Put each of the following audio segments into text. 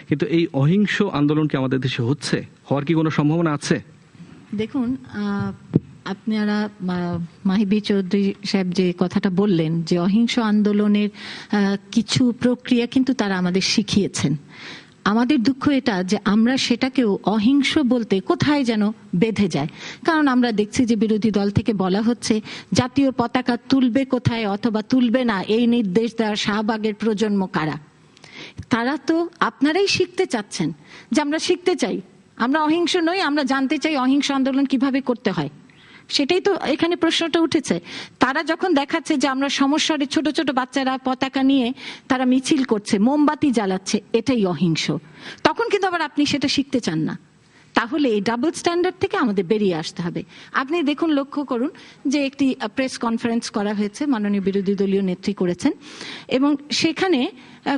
কিন্তু এই অহিংস আন্দোলন কি আমাদের দেশে হচ্ছে, হওয়ার কি কোনো সম্ভাবনা আছে? দেখুন, আপনারা মাহিবী চৌধুরী সাহেব যে কথাটা বললেন যে অহিংস আন্দোলনের কিছু প্রক্রিয়া কিন্তু তারা আমাদের শিখিয়েছেন। আমাদের দুঃখ এটা যে আমরা সেটাকেও অহিংস বলতে কোথায় যেন বেঁধে যায়। কারণ আমরা দেখছি যে বিরোধী দল থেকে বলা হচ্ছে জাতীয় পতাকা তুলবে কোথায় অথবা তুলবে না এই নির্দেশ দেওয়া শাহবাগের প্রজন্ম কারা। তারা তো আপনারাই শিখতে চাচ্ছেন যে আমরা শিখতে চাই, আমরা অহিংস নই, আমরা জানতে চাই অহিংস আন্দোলন কিভাবে করতে হয়। সেটাই তো এখানে প্রশ্নটা উঠেছে। তারা যখন দেখাচ্ছে যে আমরা সমস্যারে ছোট ছোট বাচ্চারা পতাকা নিয়ে তারা মিছিল করছে, মোমবাতি জ্বালাচ্ছে, এটাই অহিংস, তখন কিন্তু আবার আপনি সেটা শিখতে চান না। তাহলে এই ডাবল স্ট্যান্ডার্ড থেকে আমাদের বেরিয়ে আসতে হবে। আপনি দেখুন, লক্ষ্য করুন যে একটি প্রেস কনফারেন্স করা হয়েছে, মাননীয় বিরোধী দলীয় নেত্রী করেছেন, এবং সেখানে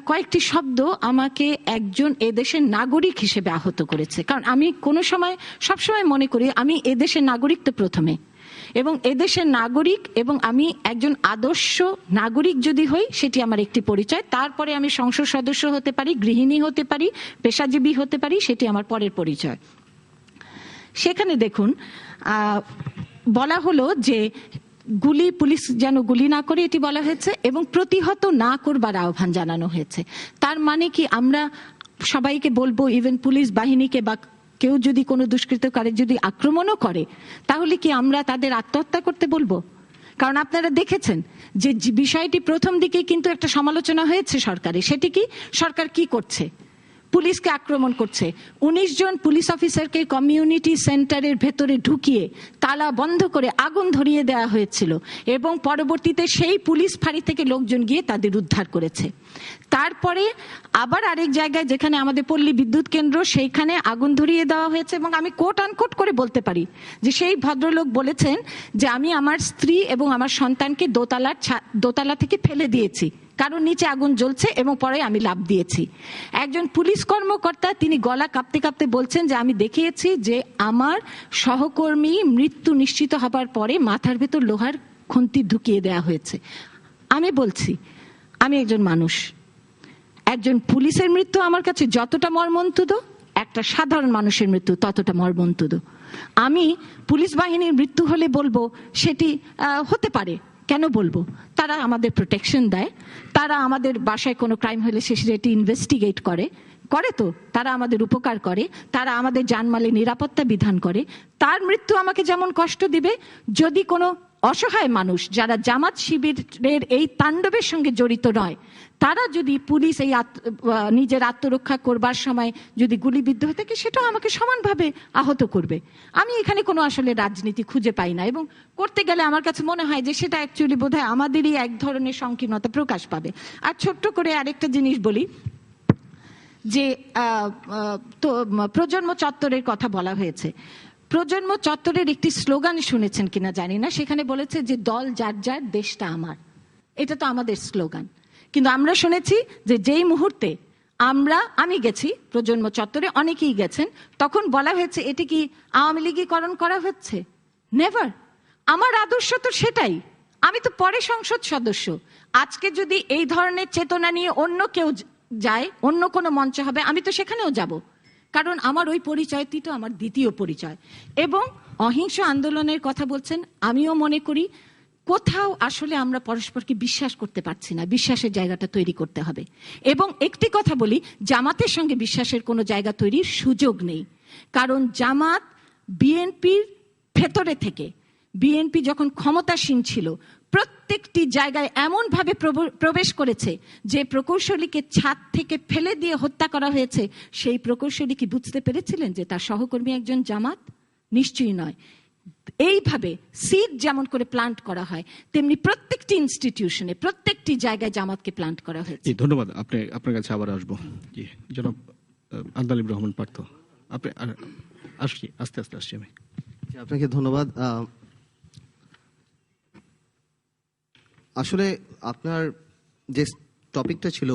কয়েকটি শব্দ আমাকে একজন এদেশের নাগরিক হিসেবে আহত করেছে। কারণ আমি কোনো সময় সবসময় মনে করি আমি এদেশের নাগরিক তো প্রথমে, এবং এদেশের নাগরিক এবং আমি একজন আদর্শ নাগরিক যদি হই সেটি আমার একটি পরিচয়। তারপরে আমি সংসদ সদস্য হতে পারি, গৃহিণী হতে পারি, পেশাজীবী হতে পারি, সেটি আমার পরের পরিচয়। সেখানে দেখুন বলা হলো যে পুলিশ যেন গুলি না করে এটি বলা হয়েছে, এবং প্রতিহত না করবার আহ্বান জানানো হয়েছে। তার মানে কি আমরা সবাইকে বলবো, ইভেন পুলিশ বাহিনীকে বা কেউ যদি কোনো দুষ্কৃতকারীর যদি আক্রমণও করে তাহলে কি আমরা তাদের আত্মহত্যা করতে বলবো? কারণ আপনারা দেখেছেন যে বিষয়টি প্রথম দিকে কিন্তু একটা সমালোচনা হয়েছে সরকারে, সেটি কি সরকার কি করছে, পুলিশকে আক্রমণ করছে। 19 জন পুলিশ অফিসারকে কমিউনিটি সেন্টারের ভেতরে ঢুকিয়ে তালা বন্ধ করে আগুন ধরিয়ে দেওয়া হয়েছিল, এবং পরবর্তীতে সেই পুলিশ ফাঁড়ি থেকে লোকজন গিয়ে তাদের উদ্ধার করেছে। তারপরে আবার আরেক জায়গায় যেখানে আমাদের পল্লী বিদ্যুৎ কেন্দ্র, সেইখানে আগুন ধরিয়ে দেওয়া হয়েছে, এবং আমি কোট আনকোট করে বলতে পারি যে সেই ভদ্রলোক বলেছেন যে আমি আমার স্ত্রী এবং আমার সন্তানকে দোতলা থেকে ফেলে দিয়েছি, কারণ নিচে আগুন জ্বলছে, এবং পরে আমি লাফ দিয়েছি। একজন পুলিশ কর্মকর্তা তিনি গলা কাঁপতে কাঁপতে বলছেন যে আমি দেখিয়েছি যে আমার সহকর্মী মৃত্যু নিশ্চিত হবার পরে মাথার ভেতর লোহার খুন্তি ঢুকিয়ে দেওয়া হয়েছে। আমি বলছি আমি একজন মানুষ, একজন পুলিশের মৃত্যু আমার কাছে যতটা মর্মন্তুদ, একটা সাধারণ মানুষের মৃত্যু ততটা মর্মন্তুদ। আমি পুলিশ বাহিনীর মৃত্যু হলে বলবো সেটি হতে পারে, কেন বলবো? তারা আমাদের প্রোটেকশন দেয়, তারা আমাদের বাসায় কোনো ক্রাইম হলে সেটি ইনভেস্টিগেট করে তো, তারা আমাদের উপকার করে, তারা আমাদের জানমালের নিরাপত্তা বিধান করে। তার মৃত্যু আমাকে যেমন কষ্ট দিবে, যদি কোনো অসহায় মানুষ যারা জামাত শিবিরের এই তাণ্ডবের সঙ্গে জড়িত নয়, তারা যদি পুলিশ এই নিজের আত্মরক্ষা করবার সময় যদি গুলিবিদ্ধ হয়ে থাকে, সেটাও আমাকে সমানভাবে আহত করবে। আমি এখানে কোনো আসলে রাজনীতি খুঁজে পাই না, এবং করতে গেলে আমার কাছে মনে হয় যে সেটা অ্যাকচুয়ালি বোধহয় আমাদেরই এক ধরনের সংকীর্ণতা প্রকাশ পাবে। আর ছোট্ট করে আরেকটা জিনিস বলি, যে তো প্রজন্ম চত্বরের কথা বলা হয়েছে। প্রজন্ম চত্বরের একটি স্লোগান শুনেছেন কিনা জানি না, সেখানে বলেছে যে দল যার যার, দেশটা আমার। এটা তো আমাদের স্লোগান, কিন্তু আমরা শুনেছি যে যেই মুহূর্তে আমি গেছি প্রজন্ম চত্বরে, অনেকেই গেছেন, তখন বলা হয়েছে এটি কি আওয়ামী লীগীকরণ করা হচ্ছে। নেভার। আমার আদর্শ তো সেটাই, আমি তো পরে সংসদ সদস্য। আজকে যদি এই ধরনের চেতনা নিয়ে অন্য কেউ যায়, অন্য কোনো মঞ্চ হবে, আমি তো সেখানেও যাব, কারণ আমার ওই পরিচয়টি তো আমার দ্বিতীয় পরিচয়। এবং অহিংস আন্দোলনের কথা বলছেন, আমিও মনে করি কোথাও আসলে আমরা পরস্পরকে বিশ্বাস করতে পারছি না, বিশ্বাসের জায়গাটা তৈরি করতে হবে। এবং একটি কথা বলি, জামাতের সঙ্গে বিশ্বাসের কোনো জায়গা তৈরির সুযোগ নেই, কারণ জামাত বিএনপির ভেতরে থেকে, বিএনপি যখন ক্ষমতাসীন ছিল, প্রত্যেকটি জায়গায় এমনভাবে প্রবেশ করেছে যে প্রকৌশলীকে ছাদ থেকে ফেলে দিয়ে হত্যা করা হয়েছে। সেই প্রকৌশলী কি বুঝতে পেরেছিলেন যে তার সহকর্মী একজন জামাত? নিশ্চয়ই নয়। এইভাবে সিড যেমন করে প্লান্ট করা হয়, তেমনি প্রত্যেকটি ইনস্টিটিউশনে, প্রত্যেকটি জায়গায় জামাতকে প্লান্ট করা হয়েছে। ধন্যবাদ। আপনার কাছে আবার আসবো। জনাব আন্দালিব রহমান পার্থ, আপনি আস্তে আসছি আমি। আপনাকে ধন্যবাদ। আসলে আপনার যে টপিকটা ছিল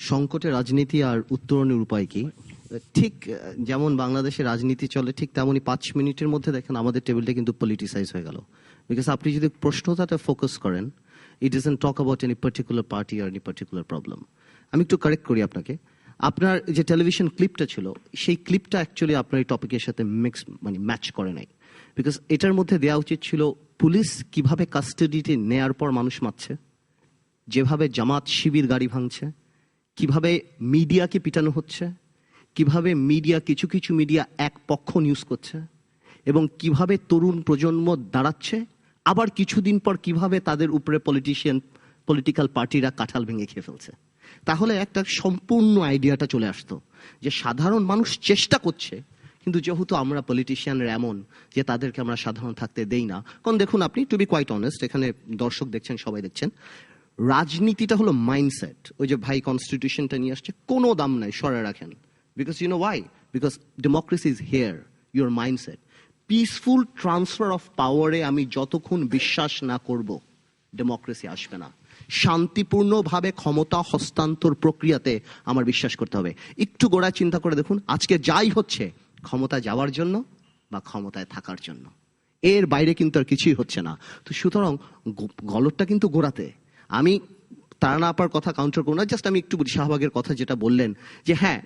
সংকটে রাজনীতি আর উত্তরণের উপায় কি, ঠিক যেমন বাংলাদেশে রাজনীতি চলে ঠিক তেমনই 5 মিনিটের মধ্যে দেখেন আমাদের টেবিলটা কিন্তু পলিটিসাইজ হয়ে গেল। বিকজ আপনি যদি প্রশ্নটাতে ফোকাস করেন, it doesn't talk about any particular party আর এনি পার্টিকুলার প্রবলেম। আমি একটু কারেক্ট করি আপনাকে। আপনার যে টেলিভিশন ক্লিপটা ছিল সেই ক্লিপটা অ্যাকচুয়ালি আপনার এই টপিকের সাথে ম্যাচ করে নাই, বিকজ এটার মধ্যে দেওয়া উচিত ছিল পুলিশ কিভাবে কাস্টাডিতে নেয়ার পর মানুষ মারছে, যেভাবে জামাত শিবির গাড়ি ভাঙছে, কিভাবে মিডিয়াকে পিটানো হচ্ছে, কিভাবে মিডিয়া কিছু কিছু মিডিয়া এক পক্ষ নিউজ করছে, এবং কিভাবে তরুণ প্রজন্ম দাঁড়াচ্ছে, আবার কিছুদিন পর কিভাবে তাদের উপরে পলিটিক্যাল পার্টিরা কাঁঠাল ভেঙে খেয়ে ফেলছে। তাহলে একটা সম্পূর্ণ আইডিয়াটা চলে আসতো যে সাধারণ মানুষ চেষ্টা করছে, কিন্তু যেহেতু আমরা পলিটিশিয়ানরা এমন যে তাদেরকে আমরা সাধারণ থাকতে দেই না। কারণ দেখুন, আপনি টু বি কোয়াইট অনেস্ট, এখানে দর্শক দেখছেন, সবাই দেখছেন, রাজনীতিটা হলো মাইন্ডসেট। ওই যে ভাই কনস্টিটিউশনটা নিয়ে আসছে, কোনো দাম নাই, সরে রাখেন। Because you know why? Because democracy is here, your mindset. Peaceful transfer of পাওয়ারে আমি যতক্ষণ বিশ্বাস না করব, ডেমোক্রেসি আসবে না। শান্তিপূর্ণভাবে ক্ষমতা হস্তান্তর প্রক্রিয়াতে আমার বিশ্বাস করতে হবে। একটু গোড়ায় চিন্তা করে দেখুন, আজকে যাই হচ্ছে ক্ষমতা যাওয়ার জন্য বা ক্ষমতায় থাকার জন্য, এর বাইরে কিন্তু আর কিছুই হচ্ছে না। তো সুতরাং গলতটা কিন্তু গোড়াতে। আমি তারানা আপার কথা কাউন্টার করবো না, জাস্ট আমি একটু বলি, শাহবাগের কথা যেটা বললেন যে হ্যাঁ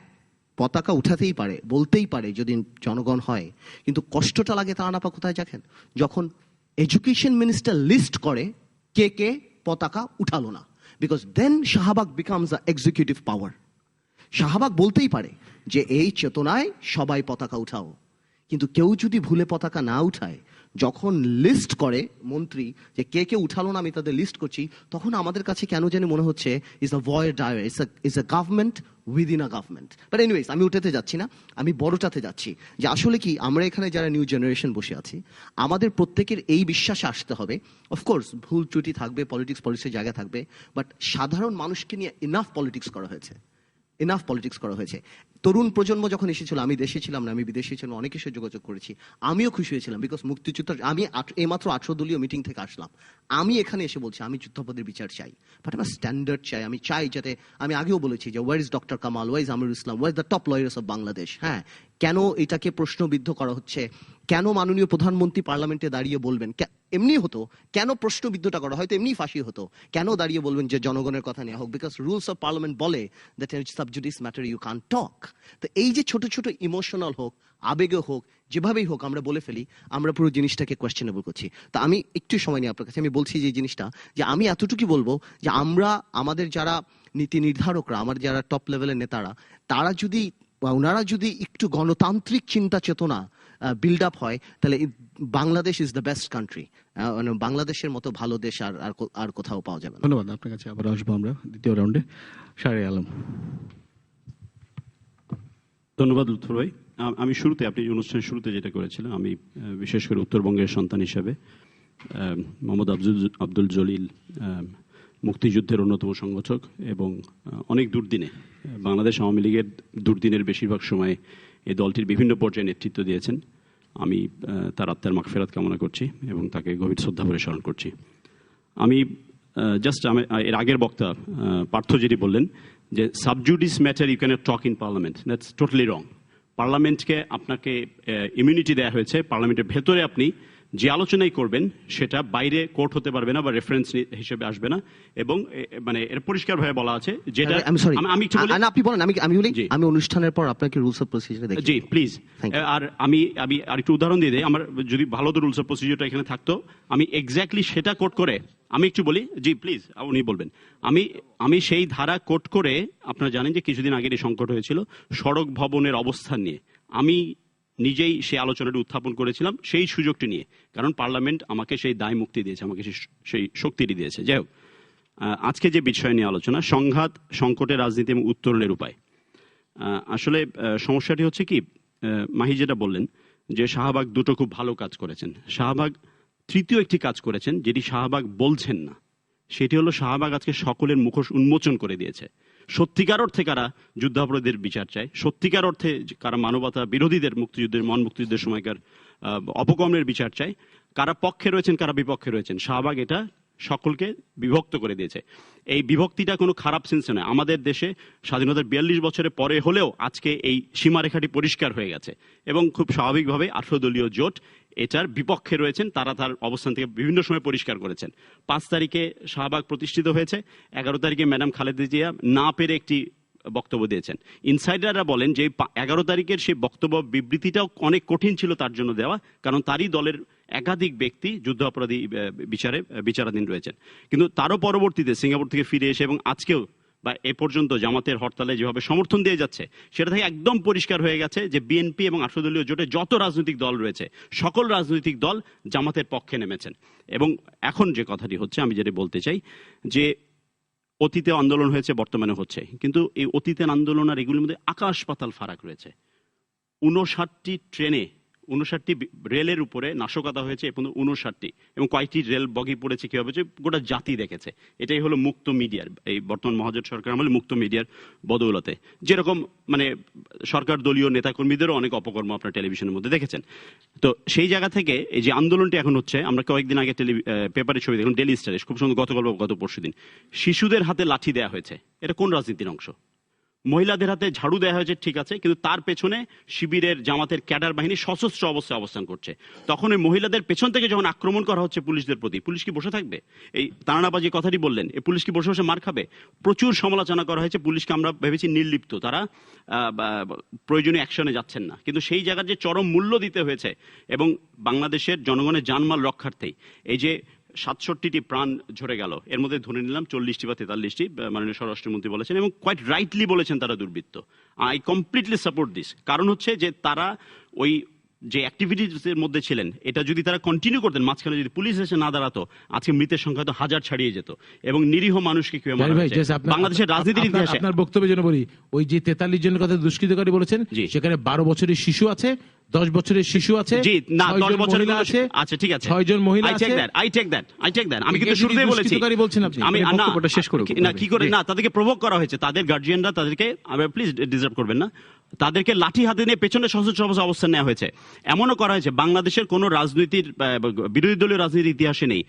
পতাকা উঠাতেই পারে, বলতেই পারে যদি জনগণ হয়, কিন্তু কষ্টটা লাগে তারানা আপা কোথায় দেখেন, যখন এডুকেশন মিনিস্টার লিস্ট করে কে কে পতাকা উঠালো না, because then Shahbag becomes a executive power. Shahbag বলতেই পারে যে এই চেতনায় সবাই পতাকা উঠাও, কিন্তু কেউ যদি ভুলে পতাকা না উঠায়, যখন লিস্ট করে মন্ত্রী যে কে কে উঠালো না আমি তাদের লিস্ট করছি, তখন আমাদের কাছে কেন জানি মনে হচ্ছে is a void dire, is a government within a government. But anyways, আমি ওটাতে যাচ্ছি না, আমি বড়টাতে যাচ্ছি যে আসলে কি আমরা এখানে যারা নিউ জেনারেশন বসে আছি, আমাদের প্রত্যেকের এই বিশ্বাসে আসতে হবে। অফকোর্স ভুল ত্রুটি থাকবে, পলিটিক্সের জায়গা থাকবে, বাট সাধারণ মানুষকে নিয়ে ইনাফ পলিটিক্স করা হয়েছে। তরুণ প্রজন্ম যখন এসেছিল, আমি দেশে ছিলাম না, আমি বিদেশে ছিলাম, অনেকের সাথে যোগাযোগ করেছি, আমিও খুশি হয়েছিলাম, বিকজ মুক্তিযুদ্ধ, আমি এইমাত্র 18 দলীয় মিটিং থেকে আসলাম, আমি এখানে এসে বলছি আমি যুদ্ধাপরাধের বিচার চাই, বাট আমার স্ট্যান্ডার্ড চাই। আমি চাই যাতে, আমি আগেও বলেছি যে where is doctor Kamal, where is Amirul Islam, where is the top lawyers of Bangladesh. হ্যাঁ, কেন এটাকে প্রশ্নবিদ্ধ করা হচ্ছে? কেন মাননীয় প্রধানমন্ত্রী পার্লামেন্টে দাঁড়িয়ে বলবেন? এমনি হতো কেন প্রশ্নবিদ্ধটা করা, হয়তো এমনি ফাঁসি হতো, কেন দাঁড়িয়ে বলবেন যে জনগণের কথা নেওয়া হোক? বিকজ রুলস অফ পার্লামেন্ট বলে that sub judice matter, you can't talk. তো এই যে ছোট ছোট ইমোশনাল হোক, আবেগে হোক, যেভাবেই হোক আমরা বলে ফেলি, আমরা পুরো জিনিসটাকে কোয়েশ্চেনেবল করছি। তা আমি একটু সময় নিয়ে আপনার কাছে আমি বলছি যে জিনিসটা, যে আমি এতটুকু বলবো যে আমরা, আমাদের যারা নীতি নির্ধারকরা, আমার যারা টপ লেভেলের নেতারা, তারা যদি, ওনারা যদি একটু গণতান্ত্রিক চিন্তা চেতনা বিল্ড আপ হয়, তাহলে Bangladesh is the best country. বাংলাদেশের মতো ভালো দেশ আর কোথাও পাওয়া যাবে না। ধন্যবাদ। আপনার কাছে আবার আসবো আমরা দ্বিতীয় রাউন্ডে। শাহরিয়ার আলম। ধন্যবাদ লুৎফর ভাই। আমি শুরুতে, আপনি অনুষ্ঠানের শুরুতে যেটা করেছিলেন, আমি বিশেষ করে উত্তরবঙ্গের সন্তান হিসেবে মোহাম্মদ আব্দুল জলিল মুক্তিযুদ্ধের অন্যতম সংগঠক এবং অনেক দুর্দিনে, বাংলাদেশ আওয়ামী লীগের দুর্দিনের বেশিরভাগ সময়ে এই দলটির বিভিন্ন পর্যায়ে নেতৃত্ব দিয়েছেন। আমি তার আত্মার মাগফিরাত কামনা করছি এবং তাকে গভীর শ্রদ্ধা ভরে স্মরণ করছি। আমি এর আগের বক্তা পার্থ যেটি বললেন যে sub judice matter you can talk in parliament, that's totally wrong. পার্লামেন্টকে আপনাকে ইমিউনিটি দেওয়া হয়েছে, পার্লামেন্টের ভেতরে আপনি যে আলোচনাই করবেন সেটা বাইরে কোর্ট হতে পারবে না বা রেফারেন্স হিসেবে আসবে না, এবং মানে এর পরিষ্কারভাবে বলা আছে যেটা, আমি একটু বলি না, আপনি বলেন, আমি বলি, আমি অনুষ্ঠানের পর আপনাকে রুলস অফ প্রসিজার দেখি। জি প্লিজ। আর আমি আরেকটু উদাহরণ দিয়ে দেই, আমার যদি ভালো তো রুলস অফ প্রসিজারটা এখানে থাকতো, আমি এক্স্যাক্টলি সেটা কোট করে, আমি একটু বলি, জি প্লিজ উনি বলবেন, আমি সেই ধারা কোট করে, আপনারা জানেন যে কিছুদিন আগে এই সংকট হয়েছিল সড়ক ভবনের অবস্থান নিয়ে, আমি নিজেই সেই আলোচনাটি উত্থাপন করেছিলাম সেই সুযোগটি নিয়ে, কারণ পার্লামেন্ট আমাকে সেই দায় মুক্তি দিয়েছে, আমাকে সেই শক্তিটি দিয়েছে। যাই হোক, আজকে যে বিষয় নিয়ে আলোচনা, সংঘাত, সংকটের রাজনীতি এবং উত্তরণের উপায়। আসলে সমস্যাটি হচ্ছে কি, মাহি যেটা বললেন যে শাহবাগ দুটো খুব ভালো কাজ করেছেন, শাহবাগ তৃতীয় একটি কাজ করেছেন যেটি শাহবাগ বলছেন না, সেটি হলো শাহবাগ আজকে সকলের মুখোশ উন্মোচন করে দিয়েছে। সত্যিকার অর্থে কারা যুদ্ধাপরাধীদের বিচার চায়, সত্যিকার অর্থে কারা মানবতা বিরোধীদের, মুক্তিযুদ্ধের সময়কার অপকর্মের বিচার চায়, কারা পক্ষে রয়েছেন কারা বিপক্ষে রয়েছেন, শাহবাগ এটা সকলকে বিভক্ত করে দিয়েছে। এই বিভক্তিটা কোনো খারাপ সেন্সে নয়, আমাদের দেশে স্বাধীনতার 42 বছরের পরে হলেও আজকে এই সীমারেখাটি পরিষ্কার হয়ে গেছে এবং খুব স্বাভাবিকভাবে 18 দলীয় জোট এটার বিপক্ষে রয়েছেন, তারা তার অবস্থান থেকে বিভিন্ন সময় পরিষ্কার করেছেন। 5 তারিখে শাহবাগ প্রতিষ্ঠিত হয়েছে, 11 তারিখে ম্যাডাম খালেদা জিয়া না পেরে একটি বক্তব্য দিয়েছেন। ইনসাইডাররা বলেন যে 11 তারিখের সেই বক্তব্য বিবৃতিটাও অনেক কঠিন ছিল তার জন্য দেওয়া, কারণ তারই দলের একাধিক ব্যক্তি যুদ্ধাপরাধী বিচারাধীন রয়েছেন। কিন্তু তারও পরবর্তীতে সিঙ্গাপুর থেকে ফিরে এসে এবং আজকেও বা এ পর্যন্ত জামাতের হরতালে যেভাবে সমর্থন দিয়ে যাচ্ছে, সেটা থেকে একদম পরিষ্কার হয়ে গেছে যে বিএনপি এবং 18 দলীয় জোটে যত রাজনৈতিক দল রয়েছে সকল রাজনৈতিক দল জামাতের পক্ষে নেমেছেন। এবং এখন যে কথাটি হচ্ছে, আমি যেটা বলতে চাই যে অতীতে আন্দোলন হয়েছে, বর্তমানে হচ্ছে, কিন্তু এই অতীতের আন্দোলন আর এগুলির মধ্যে আকাশ পাতাল ফারাক রয়েছে। 59টি ট্রেনে 59টি রেলের উপরে নাশকতা হয়েছে এবং 59টি, এবং কয়েকটি রেল বগি পড়েছে কি হবে যে গোটা জাতি দেখেছে। এটাই হলো মুক্ত মিডিয়ার, এই বর্তমান মহাজোট সরকার আমলে মুক্ত মিডিয়ার বদৌলতে। যেরকম মানে সরকার দলীয় নেতাকর্মীদেরও অনেক অপকর্ম আপনার টেলিভিশনের মধ্যে দেখেছেন। তো সেই জায়গা থেকে এই যে আন্দোলনটি এখন হচ্ছে, আমরা কয়েকদিন আগে পেপারে ছবি দেখুন, ডেইলি স্টারে খুব সুন্দর, গত পরশুদিন শিশুদের হাতে লাঠি দেওয়া হয়েছে। এটা কোন রাজনীতির অংশ? মহিলাদের হাতে ঝাড়ু দেওয়া হয়েছে, ঠিক আছে, কিন্তু তার পেছনে শিবিরের জামাতের ক্যাডার বাহিনী সশস্ত্র অবস্থায় অবস্থান করছে। তখন ওই মহিলাদের পেছন থেকে যখন আক্রমণ করা হচ্ছে পুলিশদের প্রতি, পুলিশ কি বসে থাকবে? এই তারানাবাজি কথাটি বললেন, এই পুলিশ কি বসে বসে মার খাবে? প্রচুর সমালোচনা করা হয়েছে পুলিশকে, আমরা ভেবেছি নির্লিপ্ত, তারা প্রয়োজনীয় অ্যাকশনে যাচ্ছেন না, কিন্তু সেই জায়গার যে চরম মূল্য দিতে হয়েছে এবং বাংলাদেশের জনগণের জানমাল রক্ষার্থেই এই যে 67টি প্রাণ ঝরে গেল, এর মধ্যে ধরে নিলাম 40টি বা 43টি মাননীয় স্বরাষ্ট্রমন্ত্রী বলেছেন, এবং কোয়াইট রাইটলি বলেছেন তারা দুর্বৃত্ত। I completely support this. কারণ হচ্ছে যে তারা ওই যে অ্যাক্টিভিটিসের মধ্যে ছিলেন, এটা যদি তারা কন্টিনিউ করতেন, মাঝখানে যদি পুলিশ এসে না দাঁড়াতো, আজকে মৃতের সংখ্যা তো 1000 ছাড়িয়ে যেত এবং নিরীহ মানুষকে কিভাবে মারা হয়েছে বাংলাদেশের রাজনীতির ইতিহাসে। আপনার বক্তব্যের জন্য বলি, ওই যে 43 জনের কথা দুষ্কৃতকারী বলেছেন, সেখানে 12 বছরের শিশু আছে, 10 বছরের শিশু আছে, জি না 10 বছরের আছে, আচ্ছা ঠিক আছে, 6 জন মহিলা আছে। I take that. আমি কিন্তু শুরুতেই বলেছি, বলছেন আপনি, আমি না শেষ করব না, কি করে না, তাদেরকে প্রভোক করা হয়েছে, তাদের গার্জিয়ানরা তাদেরকে, প্লিজ ডিজার্ভ করবেন না, তাদেরকে লাঠি হাতে নিয়ে পেছনে সশস্ত্র অবস্থান নেওয়া হয়েছে। এমনও করা হয়েছে, বাংলাদেশের কোন রাজনীতির বিরোধী দলীয় রাজনীতির ইতিহাসে নেই,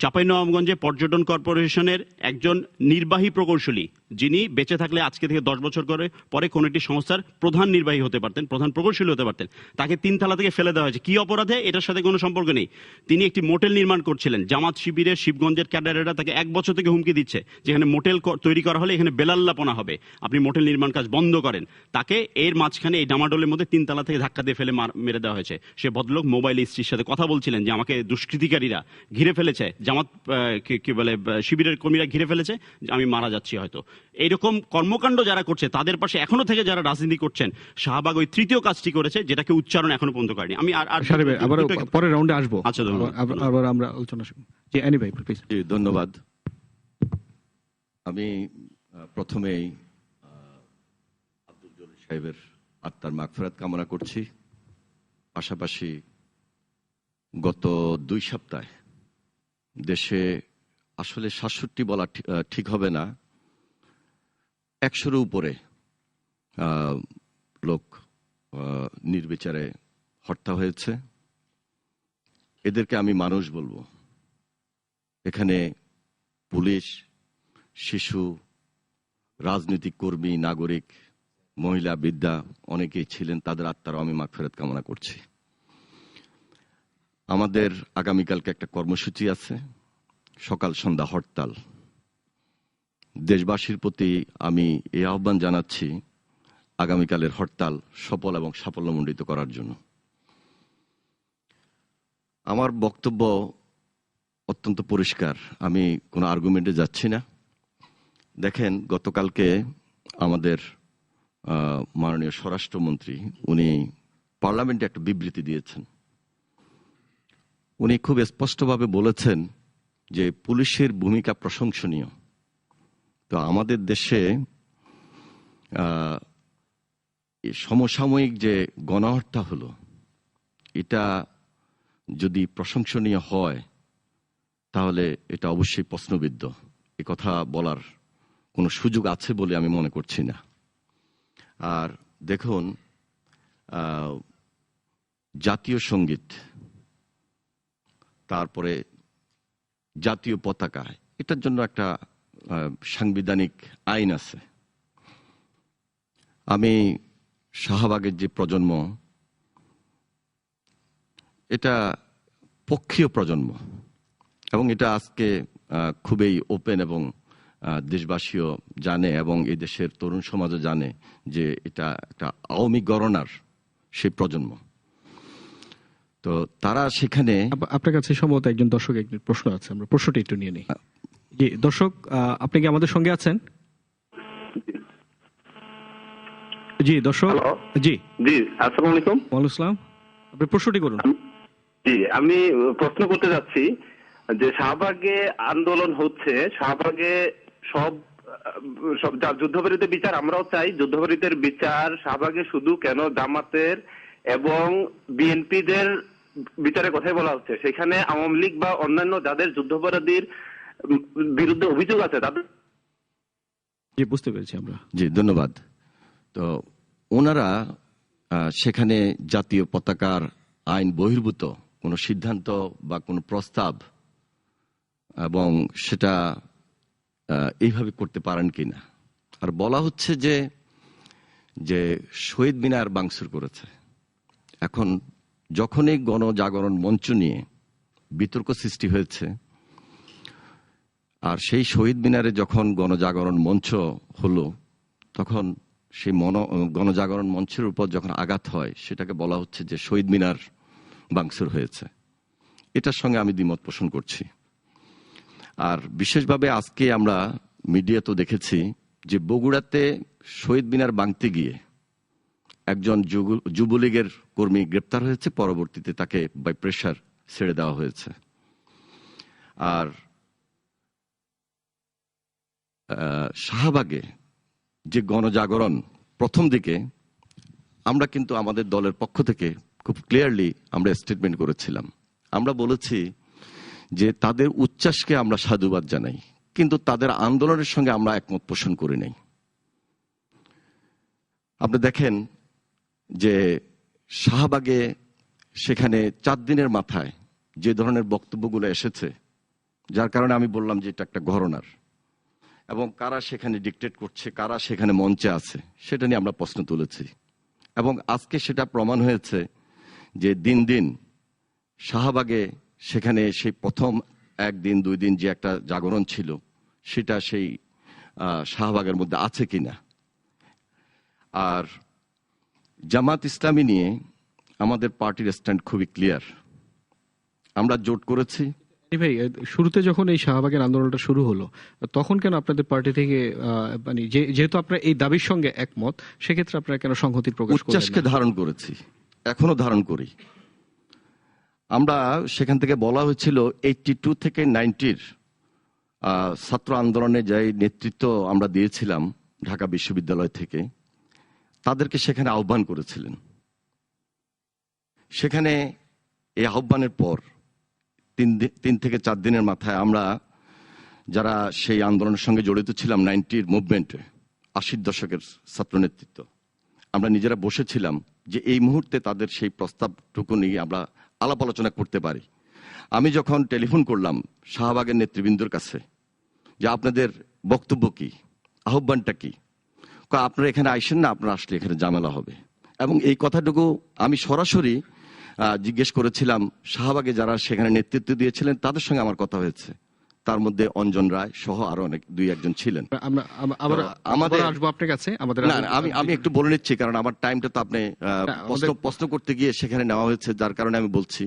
চাঁপাইনবাবগঞ্জে পর্যটন কর্পোরেশনের একজন নির্বাহী প্রকৌশলী, যিনি বেঁচে থাকলে আজকে থেকে 10 বছর পরে কোন একটি সংস্থার প্রধান নির্বাহী হতে পারতেন, প্রধান প্রকৌশলী হতে পারতেন, তাকে 3 তলা থেকে ফেলে দেওয়া হয়েছে। কি অপরাধে? এটার সাথে কোনো সম্পর্ক নেই। তিনি একটি মোটেল নির্মাণ করছিলেন, জামাত শিবিরের শিবগঞ্জের ক্যাডারেরা তাকে 1 বছর থেকে হুমকি দিচ্ছে, যেখানে মোটেল তৈরি করা হলে এখানে বেলাল্লাপনা হবে, আপনি মোটেল নির্মাণ কাজ বন্ধ করেন। তাকে এর মাঝখানে এই ডামাডোলের মধ্যে 3 তলা থেকে ধাক্কা দিয়ে ফেলে মেরে দেওয়া হয়েছে। সে ভদ্রলোক মোবাইল স্ত্রীর সাথে কথা বলছিলেন যে আমাকে দুষ্কৃতিকারীরা ঘিরে ফেলেছে, জামাত কি বলে শিবিরের কর্মীরা ঘিরে ফেলেছে, আমি মারা যাচ্ছি হয়তো। এইরকম কর্মকাণ্ড যারা করছে তাদের পাশে এখনো থেকে যারা রাজনীতি করছেন, শাহবাগ ওই তৃতীয় কাজটি করেছে, যেটাকে উচ্চারণ এখনো পর্যন্ত করেনি। আমি আর আবার পরের রাউন্ডে আসবো। আচ্ছা, আবার আমরা আলোচনা শুরু। জি এনিওয়ে প্লিজ। জি ধন্যবাদ। আমি প্রথমেই আব্দুল জলিল সাহেবের আত্মার মাগফিরাত কামনা করছি। পাশাপাশি গত 2 সপ্তাহে দেশে আসলে 67 বলা ঠিক হবে না, 100-এর উপরে লোক নির্বিচারে হত্যা হয়েছে। এদেরকে আমি মানুষ বলবো। এখানে পুলিশ, শিশু, রাজনৈতিক কর্মী, নাগরিক, মহিলা, বৃদ্ধা অনেকেই ছিলেন। তাদের আত্মারও আমি মাগফিরাত কামনা করছি। আমাদের আগামীকালকে একটা কর্মসূচি আছে, সকাল সন্ধ্যা হরতাল। দেশবাসীর প্রতি আমি এই আহ্বান জানাচ্ছি আগামীকালের হরতাল সফল এবং সাফল্যমণ্ডিত করার জন্য। আমার বক্তব্য অত্যন্ত পরিষ্কার, আমি কোনো আর্গুমেন্টে যাচ্ছি না। দেখেন, গতকালকে আমাদের মাননীয় স্বরাষ্ট্রমন্ত্রী উনি পার্লামেন্টে একটা বিবৃতি দিয়েছেন। উনি খুব স্পষ্টভাবে বলেছেন যে পুলিশের ভূমিকা প্রশংসনীয়। তো আমাদের দেশে সমসাময়িক যে গণহত্যা হলো, এটা যদি প্রশংসনীয় হয় তাহলে এটা অবশ্যই প্রশ্নবিদ্ধ। এ কথা বলার কোনো সুযোগ আছে বলে আমি মনে করছি না। আর দেখুন, জাতীয় সঙ্গীত, তারপরে জাতীয় পতাকা, এটার জন্য একটা সাংবিধানিক আইন আছে। আমি শাহবাগের যে প্রজন্ম, এটা পক্ষীয় প্রজন্ম এবং এটা আজকে খুবই ওপেন এবং দেশবাসীও জানে এবং এই দেশের তরুণ সমাজও জানে যে এটা একটা আওয়ামী গণনার সেই প্রজন্ম। তো তারা সেখানে আপনার কাছে সম্ভবত একজন দর্শক একজন প্রশ্ন আছে, আমরা প্রশ্নটা একটু নিয়ে নিই। জি দর্শক, আপনি কি আমাদের সঙ্গে আছেন? জি দর্শক। জি জি, আসসালামু আলাইকুম। ওয়ালাইকুম আসসালাম, আপনি প্রশ্নটি করুন। জি, আমি প্রশ্ন করতে যাচ্ছি যে শাহবাগে আন্দোলন হচ্ছে, শাহবাগে সব যুদ্ধবিরোধী বিচার আমরাও চাই, যুদ্ধবিরোধীদের বিচার শাহবাগে শুধু কেন জামাতের এবং বিএনপিদের বিচারের কথাই বলা হচ্ছে, সেখানে আওয়ামী লীগ বা অন্যান্য যাদের যুদ্ধাপরাধীর বিরুদ্ধে অভিযোগ আছে তাদের। জি বুঝতে পেরেছি আমরা। জি ধন্যবাদ। তো ওনারা সেখানে জাতীয় পতাকার আইন বহির্ভূত কোনো সিদ্ধান্ত বা কোনো প্রস্তাব এবং সেটা এইভাবে করতে পারেন কিনা। আর বলা হচ্ছে যে শহীদ মিনার ভাঙচুর করেছে। এখন যখনই গণজাগরণ মঞ্চ নিয়ে বিতর্ক সৃষ্টি হয়েছে, আর সেই শহীদ মিনারে যখন গণজাগরণ মঞ্চ হলো, তখন সেই গণজাগরণ মঞ্চের উপর যখন আঘাত হয়, সেটাকে বলা হচ্ছে যে শহীদ মিনার ভাঙচুর হয়েছে। এটার সঙ্গে আমি দ্বিমত পোষণ করছি। আর বিশেষভাবে আজকে আমরা মিডিয়াতেও দেখেছি যে বগুড়াতে শহীদ মিনার ভাঙতে গিয়ে একজন যুবলীগের কর্মী গ্রেপ্তার হয়েছে, পরবর্তীতে তাকে বাই প্রেসার ছেড়ে দেওয়া হয়েছে। আর শাহবাগে যে গণজাগরণ প্রথম দিকে আমরা কিন্তু আমাদের দলের পক্ষ থেকে খুব ক্লিয়ারলি আমরা স্টেটমেন্ট করেছিলাম। আমরা বলেছি যে তাদের উচ্ছ্বাসকে আমরা সাধুবাদ জানাই, কিন্তু তাদের আন্দোলনের সঙ্গে আমরা একমত পোষণ করি নাই। আপনি দেখেন যে শাহবাগে সেখানে 4 দিনের মাথায় যে ধরনের বক্তব্যগুলো এসেছে, যার কারণে আমি বললাম যে এটা একটা ঘরনার, এবং কারা সেখানে ডিকটেট করছে, কারা সেখানে মঞ্চে আছে, সেটা নিয়ে আমরা প্রশ্ন তুলেছি। এবং আজকে সেটা প্রমাণ হয়েছে যে দিন দিন শাহবাগে সেখানে সেই প্রথম 1 দিন 2 দিন যে একটা জাগরণ ছিল, সেটা সেই শাহবাগের মধ্যে আছে কিনা। আর জামাত ইসলামী নিয়ে আমাদের পার্টির স্ট্যান্ড খুবই ক্লিয়ার। আমরা জোট করেছি। ভাই, শুরুতে যখন এই শাহবাগের আন্দোলনটা শুরু হলো, তখন কেন আপনাদের পার্টি থেকে মানে যেহেতু আপনারা এই দাবির সঙ্গে একমত, সেক্ষেত্রে আপনারা কেন সংহতি প্রকাশ করলেন? উচ্ছ্বাসকে ধারণ করেছি, এখনো ধারণ করি। আমরা সেখান থেকে বলা হয়েছিল 82 থেকে 90-র ছাত্র আন্দোলনে যে নেতৃত্ব আমরা দিয়েছিলাম ঢাকা বিশ্ববিদ্যালয় থেকে, তাদেরকে সেখানে আহ্বান করেছিলেন। সেখানে এই আহ্বানের পর 3 থেকে 4 দিনের মাথায় আমরা যারা সেই আন্দোলনের সঙ্গে জড়িত ছিলাম, 90-র মুভমেন্টে, 80-র দশকের ছাত্র নেতৃত্ব, আমরা নিজেরা বসেছিলাম যে এই মুহূর্তে তাদের সেই প্রস্তাবটুকু নিয়ে আমরা আলাপ আলোচনা করতে পারি। আমি যখন টেলিফোন করলাম শাহবাগের নেতৃবৃন্দর কাছে যে আপনাদের বক্তব্য কি, আহ্বানটা কি, আপনারা এখানে আইসেন না, আপনারা আসলে এখানে ঝামেলা হবে। এবং এই কথাটুকু আমি সরাসরি জিজ্ঞেস করেছিলাম শাহবাগে যারা সেখানে নেতৃত্ব দিয়েছিলেন, তাদের সঙ্গে আমার কথা হয়েছে। তার মধ্যে অঞ্জন রায় সহ আরো অনেক 2-1 ছিলেন। আমাদের আসবো আপনার কাছে। আমি একটু বলে নিচ্ছি, কারণ আমার টাইমটা তো আপনি প্রশ্ন করতে গিয়ে সেখানে নেওয়া হয়েছে, যার কারণে আমি বলছি।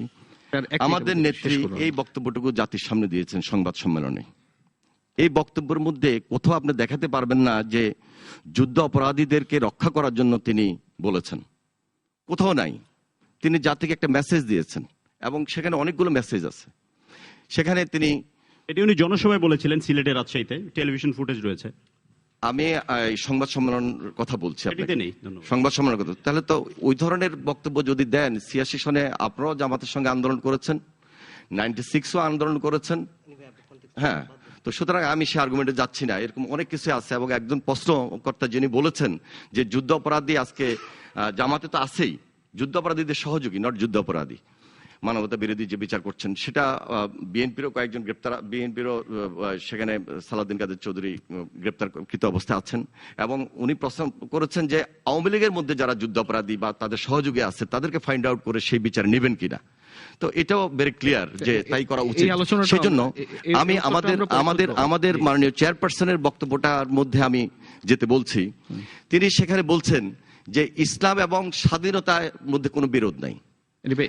আমাদের নেত্রী এই বক্তব্যটুকু জাতির সামনে দিয়েছেন সংবাদ সম্মেলনে। এই বক্তব্যের মধ্যে কোথাও আপনি দেখাতে পারবেন না যে যুদ্ধ অপরাধীদেরকে রক্ষা করার জন্য তিনি বলেছেন, কোথাও নাই। তিনি জাতিকে একটা মেসেজ দিয়েছেন, এবং সেখানে অনেকগুলো মেসেজ আছে। সেখানে তিনি এটি উনি জনসভায় বলেছিলেন সিলেটের রাজশাহীতে, টেলিভিশন ফুটেজ রয়েছে। আমি সংবাদ সম্মেলন কথা বলছি, সংবাদ সম্মেলন কথা। তাহলে তো ওই ধরনের বক্তব্য যদি দেন, 86 সনে আপনারাও জামাতের সঙ্গে আন্দোলন করেছেন, 96ও আন্দোলন করেছেন। হ্যাঁ, তো সুতরাং আমি সে আর্গুমেন্টে যাচ্ছি না। এরকম অনেক কিছু আছে। এবং একজন প্রশ্নকর্তা যিনি বলেছেন যে যুদ্ধ অপরাধী আজকে জামাতে তো আছেই, যুদ্ধ অপরাধীদের সহযোগী, নট যুদ্ধ অপরাধী, মানবতা বিরোধী যে বিচার করছেন, সেটা বিএনপিরও কয়েকজন গ্রেপ্তার, বিএনপিরও সেখানে সালাউদ্দিন কাদের চৌধুরী গ্রেপ্তারকৃত অবস্থায় আছেন। এবং উনি প্রশ্ন করেছেন যে আওয়ামী লীগের মধ্যে যারা যুদ্ধ অপরাধী বা তাদের সহযোগী আছে, তাদেরকে ফাইন্ড আউট করে সেই বিচার নেবেন কিনা। তো এটাও ভেরি ক্লিয়ার যে তাই করা উচিত। এই আলোচনাটা সেজন্য এই আমি আলোচনাটা আমরা পরে আমাদের করব। মাননীয় চেয়ারপারসনের বক্তব্যটার মধ্যে আমি যেতে বলছি, তিনি সেখানে বলছেন যে ইসলাম এবং স্বাধীনতার মধ্যে কোনো বিরোধ নাই।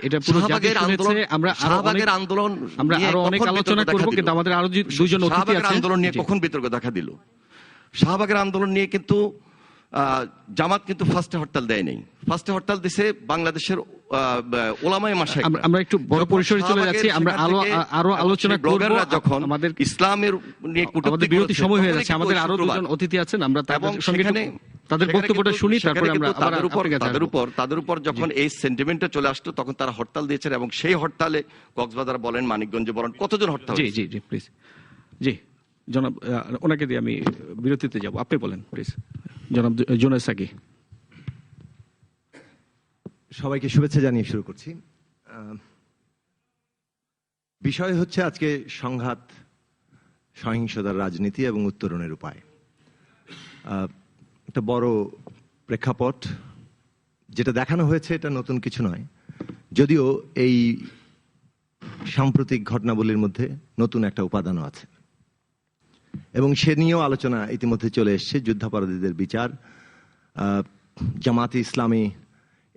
এটা পুরো জাতি শাহবাগের শুনেছে। শাহবাগের আন্দোলন আমরা নিয়ে আরো অনেক কখন আলোচনা বিতর্ক করব, দেখা কিন্তু দিল? আমাদের আরো দুইজন অতিথি শাহবাগের আছে। আন্দোলন নিয়ে জি। কখন বিতর্ক দেখা দিল? শাহবাগের আন্দোলন নিয়ে কিন্তু জামাত কিন্তু ফার্স্টে হরতাল দেয় নাই। ফার্স্টে হরতাল দিছে বাংলাদেশের ওলামায়ে মাশায়েখ। আমরা একটু বড় পরিসরে চলে যাচ্ছি, আমরা আরো আলোচনা করব। ব্লগাররা যখন আমাদের ইসলামের নিয়ে আমাদের কটূক্তি বিরতি করেছে, সময় হয়ে তখনই যাচ্ছে, কিন্তু আমাদের আরো শুক্রবার। দুজন অতিথি আছেন, আমরা এবং তাদের সঙ্গে সেখানে তাদের বক্তব্যটা শুনি, তারপরে আমরা আবার তাদের উপর যখন এই সেন্টিমেন্টটা চলে আসতো তখন তারা হরতাল দিয়েছেন, এবং সেই হরতালে কক্সবাজার বলেন, মানিকগঞ্জে বলেন, কতজন হরতাল জি হয়েছে। জি জি প্লিজ। জি জনাব, ওনাকে দিয়ে আমি বিরতিতে যাব, আপনি বলেন প্লিজ। জনাব জুনায়েদ সাকি। সবাইকে শুভেচ্ছা জানিয়ে শুরু করছি। বিষয় হচ্ছে আজকে সংঘাত, সহিংসতার রাজনীতি এবং উত্তরণের উপায়। একটা বড় প্রেক্ষাপট যেটা দেখানো হয়েছে, এটা নতুন কিছু নয়, যদিও এই সাম্প্রতিক ঘটনাবলীর মধ্যে নতুন একটা উপাদানও আছে এবং সে নিয়েও আলোচনা ইতিমধ্যে চলে এসছে। যুদ্ধাপরাধীদের বিচার, জামাতে ইসলামী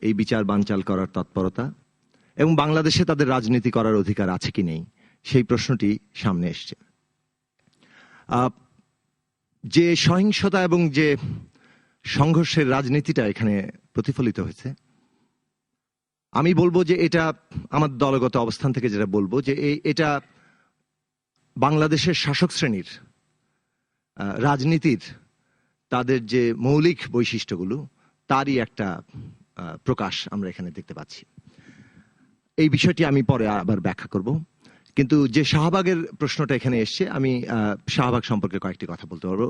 এই বিচার বানচাল করার তৎপরতা, এবং বাংলাদেশে তাদের রাজনীতি করার অধিকার আছে কি নেই সেই প্রশ্নটি সামনে এসছে। যে সহিংসতা এবং যে সংঘর্ষের রাজনীতিটা এখানে প্রতিফলিত হয়েছে, আমি বলবো যে এটা আমার দলগত অবস্থান থেকে যেটা বলবো যে এটা বাংলাদেশের শাসক শ্রেণীর রাজনীতির তাদের যে মৌলিক বৈশিষ্ট্যগুলো তারই একটা প্রকাশ আমরা এখানে দেখতে পাচ্ছি। এই বিষয়টি আমি পরে আবার ব্যাখ্যা করব, কিন্তু যে শাহবাগের প্রশ্নটা এখানে এসছে, আমি শাহবাগ সম্পর্কে কয়েকটি কথা বলতে পারবো।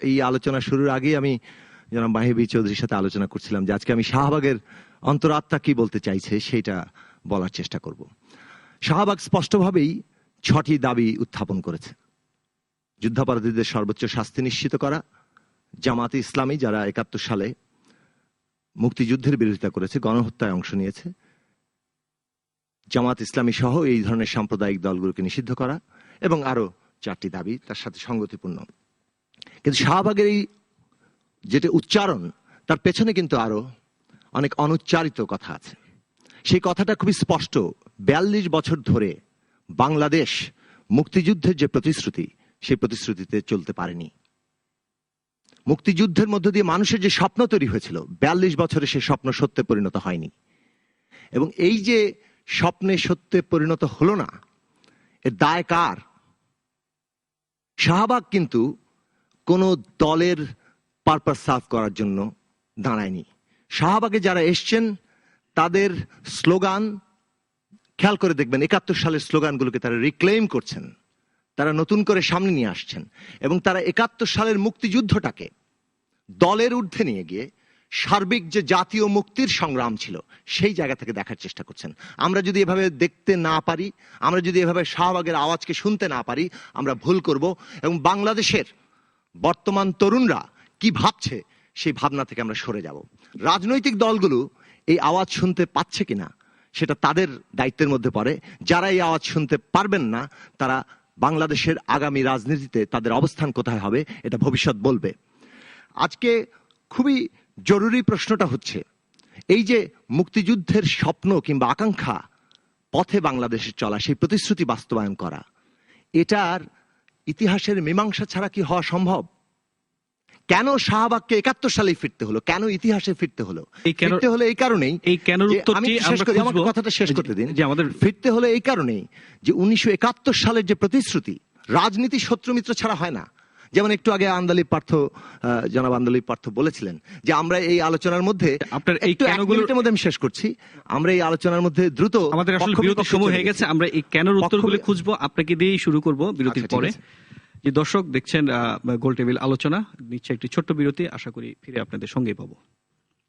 এই আলোচনা শুরুর আগেই আমি জনাব মাহিবী চৌধুরীর সাথে আলোচনা করছিলাম যে আজকে আমি শাহবাগের অন্তরাত্মা কি বলতে চাইছে সেইটা বলার চেষ্টা করব। শাহবাগ স্পষ্টভাবেই 6টি দাবি উত্থাপন করেছে। যুদ্ধাপরাধীদের সর্বোচ্চ শাস্তি নিশ্চিত করা, জামাতে ইসলামী যারা 71 সালে মুক্তিযুদ্ধের বিরোধিতা করেছে, গণহত্যায় অংশ নিয়েছে, জামাত ইসলামী সহ এই ধরনের সাম্প্রদায়িক দলগুলোকে নিষিদ্ধ করা, এবং আরো 4টি দাবি তার সাথে সঙ্গতিপূর্ণ। কিন্তু শাহবাগের এই যেটা উচ্চারণ, তার পেছনে কিন্তু আরো অনেক অনুচ্চারিত কথা আছে। সেই কথাটা খুবই স্পষ্ট। 42 বছর ধরে বাংলাদেশ মুক্তিযুদ্ধের যে প্রতিশ্রুতি, সেই প্রতিশ্রুতিতে চলতে পারেনি। মুক্তিযুদ্ধের মধ্য দিয়ে মানুষের যে স্বপ্ন তৈরি হয়েছিল, 42 বছরে সে স্বপ্ন সত্যে পরিণত হয়নি। এবং এই যে স্বপ্নে সত্যে পরিণত হলো না, এর দায় কার? শাহবাগ কিন্তু কোন দলের পারপাস সার্ভ করার জন্য দাঁড়ায়নি। শাহবাগে যারা এসছেন তাদের স্লোগান খেয়াল করে দেখবেন, 71 সালের স্লোগানগুলোকে তারা রিক্লেম করছেন, তারা নতুন করে সামনে নিয়ে আসছেন, এবং তারা 71 সালের মুক্তিযুদ্ধটাকে দলের ঊর্ধ্বে নিয়ে গিয়ে সার্বিক যে জাতীয় মুক্তির সংগ্রাম ছিল সেই জায়গা থেকে দেখার চেষ্টা করছেন। আমরা যদি এভাবে দেখতে না পারি, আমরা যদি এভাবে শাহবাগের আওয়াজকে শুনতে না পারি, আমরা ভুল করব। এবং বাংলাদেশের বর্তমান তরুণরা কি ভাবছে সেই ভাবনা থেকে আমরা সরে যাব। রাজনৈতিক দলগুলো এই আওয়াজ শুনতে পাচ্ছে কিনা সেটা তাদের দায়িত্বের মধ্যে পড়ে। যারা এই আওয়াজ শুনতে পারবেন না, তারা বাংলাদেশের আগামী রাজনীতিতে তাদের অবস্থান কোথায় হবে এটা ভবিষ্যৎ বলবে। আজকে খুবই জরুরি প্রশ্নটা হচ্ছে, এই যে মুক্তিযুদ্ধের স্বপ্ন কিংবা আকাঙ্ক্ষা পথে বাংলাদেশের চলা, সেই প্রতিশ্রুতি বাস্তবায়ন করা, এটার ইতিহাসের মীমাংসা ছাড়া কি হওয়া সম্ভব? কেন শাহবাগকে 71 সালে ফিরতে হলো? কেন ইতিহাসে ফিরতে হলো? ফিরতে হলো এই কারণেই, এই কেন উত্তরটি আমরা খুঁজব। আমাকে কথাটা শেষ করতে দিন। যে আমাদের ফিরতে হলো এই কারণেই যে 1971 সালের যে প্রতিশ্রুতি, রাজনীতি শত্রু মিত্র ছাড়া হয় না। যেমন একটু আগে জনাব আন্দোলিব পার্থ বলেছিলেন যে আমরা এই আলোচনার মধ্যে, আপনার এই মিনিটের মধ্যে আমি শেষ করছি, আমরা এই আলোচনার মধ্যে দ্রুত, আমাদের আসলে বিরতির সময় হয়ে গেছে, আমরা এই কেন উত্তরগুলো খুঁজবো আপনাকে দিয়েই শুরু করব বিরতির পরে। যে দর্শক দেখছেন গোল টেবিল আলোচনা, নিচ্ছে একটি ছোট্ট বিরতি, আশা করি ফিরে আপনাদের সঙ্গেই পাবো।